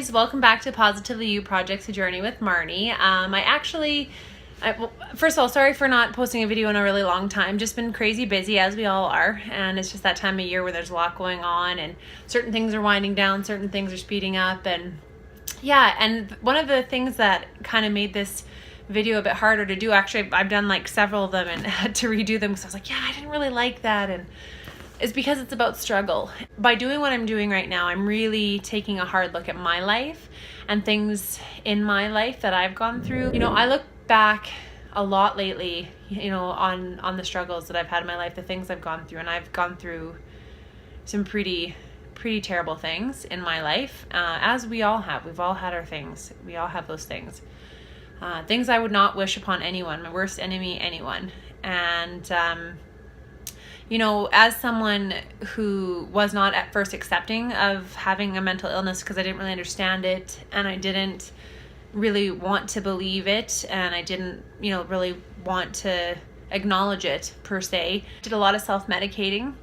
guys, welcome back to Positively You Projects, a Journey with Marnie. First of all, sorry for not posting a video in a really long time. Just been crazy busy, as we all are, and it's just that time of year where there's a lot going on and certain things are winding down, certain things are speeding up, and one of the things that kind of made this video a bit harder to do, actually I've done like several of them and had to redo them because I was like, I didn't really like that, and it's because it's about struggle. By doing what I'm doing right now, I'm really taking a hard look at my life and things in my life that I've gone through. I look back a lot lately, on the struggles that I've had in my life, the things I've gone through, and I've gone through some pretty terrible things in my life, as we all have. We've all had our things. We all have those things. Things I would not wish upon anyone, my worst enemy, anyone. And as someone who was not at first accepting of having a mental illness because I didn't really understand it, and I didn't really want to believe it, and I didn't, really want to acknowledge it per se. Did a lot of self-medicating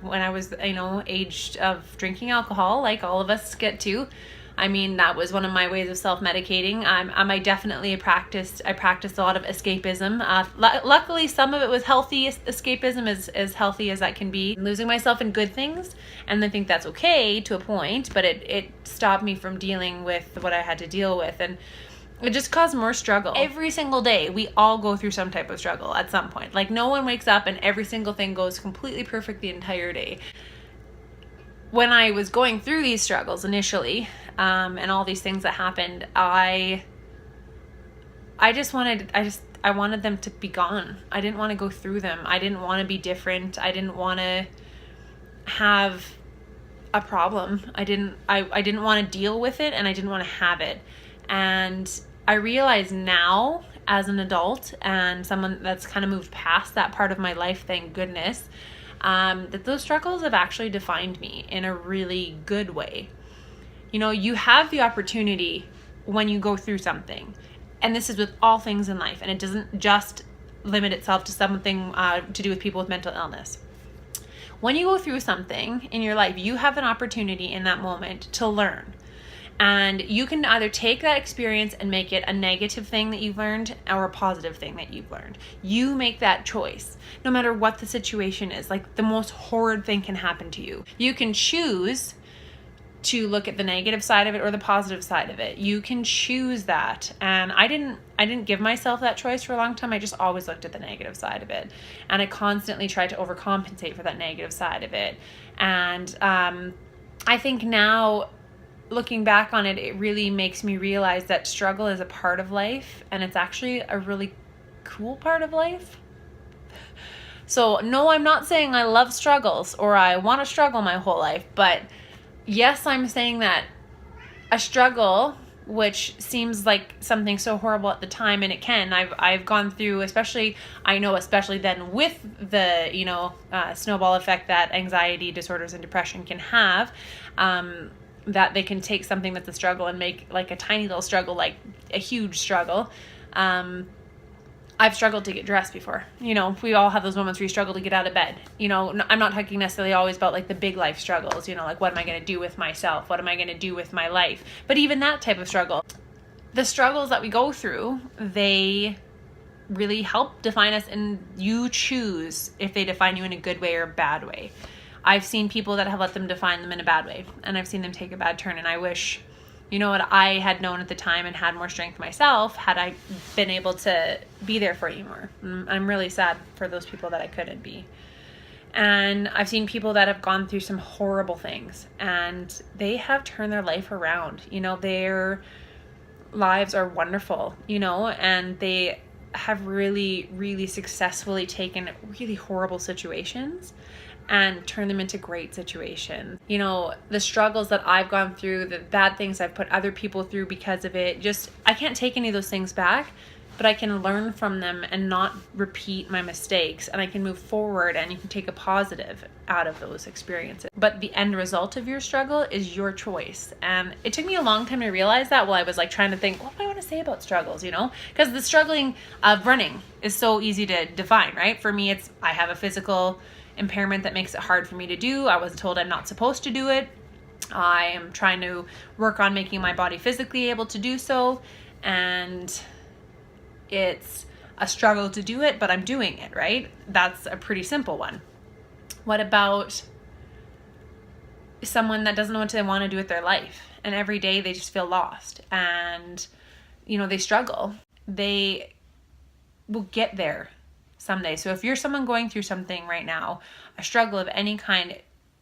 when I was, aged of drinking alcohol, like all of us get to. I mean, that was one of my ways of self-medicating. I practiced a lot of escapism. Luckily, some of it was healthy escapism, as healthy as that can be. Losing myself in good things, and I think that's okay to a point, but it stopped me from dealing with what I had to deal with, and it just caused more struggle. Every single day, we all go through some type of struggle at some point. Like, no one wakes up and every single thing goes completely perfect the entire day. When I was going through these struggles initially, and all these things that happened, I wanted them to be gone. I didn't want to go through them. I didn't want to be different. I didn't want to have a problem. I didn't want to deal with it, and I didn't want to have it. And I realize now, as an adult and someone that's kind of moved past that part of my life, thank goodness, that those struggles have actually defined me in a really good way. You have the opportunity when you go through something, and this is with all things in life, and it doesn't just limit itself to something to do with people with mental illness. When you go through something in your life, you have an opportunity in that moment to learn. And you can either take that experience and make it a negative thing that you've learned or a positive thing that you've learned. You make that choice, no matter what the situation is. Like, the most horrid thing can happen to you. You can choose to look at the negative side of it or the positive side of it. You can choose that. And I didn't give myself that choice for a long time. I just always looked at the negative side of it. And I constantly tried to overcompensate for that negative side of it. And I think now, looking back on it, it really makes me realize that struggle is a part of life, and it's actually a really cool part of life. So no, I'm not saying I love struggles or I want to struggle my whole life, but yes, I'm saying that a struggle, which seems like something so horrible at the time, and it can. I've gone through, especially then with the snowball effect that anxiety disorders and depression can have. That they can take something that's a struggle and make like a tiny little struggle like a huge struggle. I've struggled to get dressed before. We all have those moments where you struggle to get out of bed. I'm not talking necessarily always about like the big life struggles, like what am I going to do with myself? What am I going to do with my life? But even that type of struggle, the struggles that we go through, they really help define us, and you choose if they define you in a good way or a bad way. I've seen people that have let them define them in a bad way, and I've seen them take a bad turn, and I wish, what I had known at the time and had more strength myself, had I been able to be there for you more. I'm really sad for those people that I couldn't be. And I've seen people that have gone through some horrible things, and they have turned their life around. Their lives are wonderful, and they have really, really successfully taken really horrible situations and turn them into great situations. The struggles that I've gone through, the bad things I've put other people through because of it, I can't take any of those things back, but I can learn from them and not repeat my mistakes, and I can move forward, and you can take a positive out of those experiences. But the end result of your struggle is your choice. And it took me a long time to realize that while I was like trying to think, what do I want to say about struggles, Because the struggling of running is so easy to define, right? For me, I have a physical impairment that makes it hard for me to do. I was told I'm not supposed to do it. I am trying to work on making my body physically able to do so, and it's a struggle to do it, but I'm doing it, right? That's a pretty simple one. What about someone that doesn't know what they want to do with their life, and every day they just feel lost and, they struggle? They will get there someday. So if you're someone going through something right now, a struggle of any kind,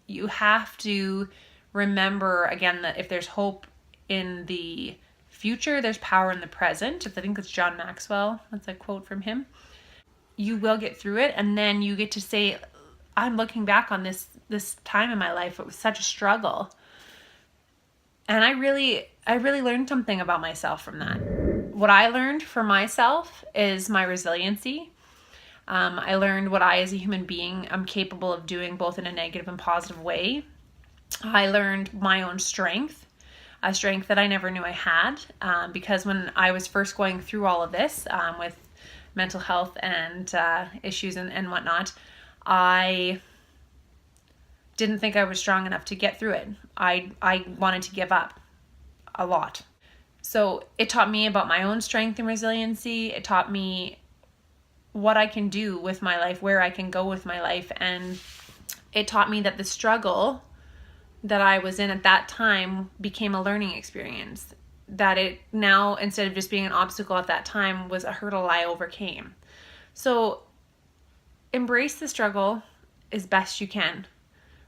you have to remember again that if there's hope in the future, there's power in the present. I think it's John Maxwell. That's a quote from him. You will get through it, and then you get to say, I'm looking back on this time in my life. It was such a struggle. And I really learned something about myself from that. What I learned for myself is my resiliency. I learned what I, as a human being, am capable of doing, both in a negative and positive way. I learned my own strength, a strength that I never knew I had, because when I was first going through all of this with mental health and issues and whatnot, I didn't think I was strong enough to get through it. I wanted to give up a lot. So it taught me about my own strength and resiliency. It taught me what I can do with my life, where I can go with my life. And it taught me that the struggle that I was in at that time became a learning experience. That it now, instead of just being an obstacle at that time, was a hurdle I overcame. So embrace the struggle as best you can.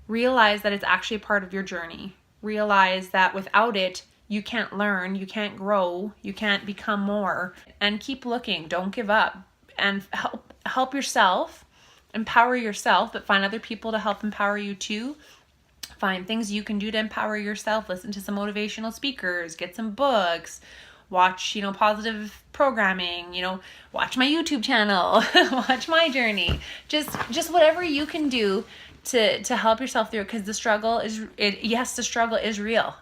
Realize that it's actually a part of your journey. Realize that without it, you can't learn, you can't grow, you can't become more. And keep looking. Don't give up. And help yourself, empower yourself, but find other people to help empower you too. Find things you can do to empower yourself. Listen to some motivational speakers, get some books, watch, positive programming, watch my YouTube channel, watch my journey. Just whatever you can do to help yourself through it, because the struggle is real.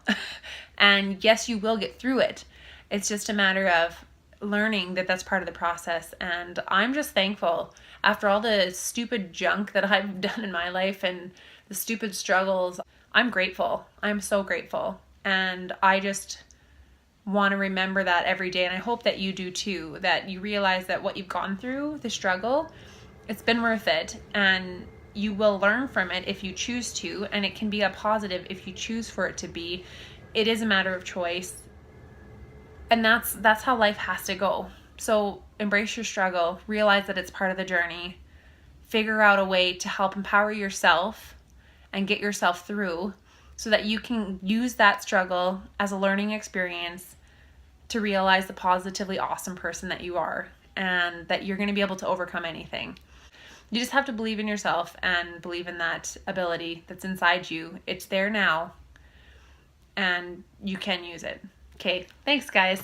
And yes, you will get through it. It's just a matter of learning that that's part of the process. And I'm just thankful, after all the stupid junk that I've done in my life and the stupid struggles, I'm grateful. I'm so grateful. And I just want to remember that every day. And I hope that you do too, that you realize that what you've gone through, the struggle, it's been worth it. And you will learn from it if you choose to. And it can be a positive if you choose for it to be. It is a matter of choice. And that's how life has to go. So embrace your struggle, realize that it's part of the journey, figure out a way to help empower yourself and get yourself through, so that you can use that struggle as a learning experience to realize the positively awesome person that you are, and that you're going to be able to overcome anything. You just have to believe in yourself and believe in that ability that's inside you. It's there now, and you can use it. Okay, thanks guys.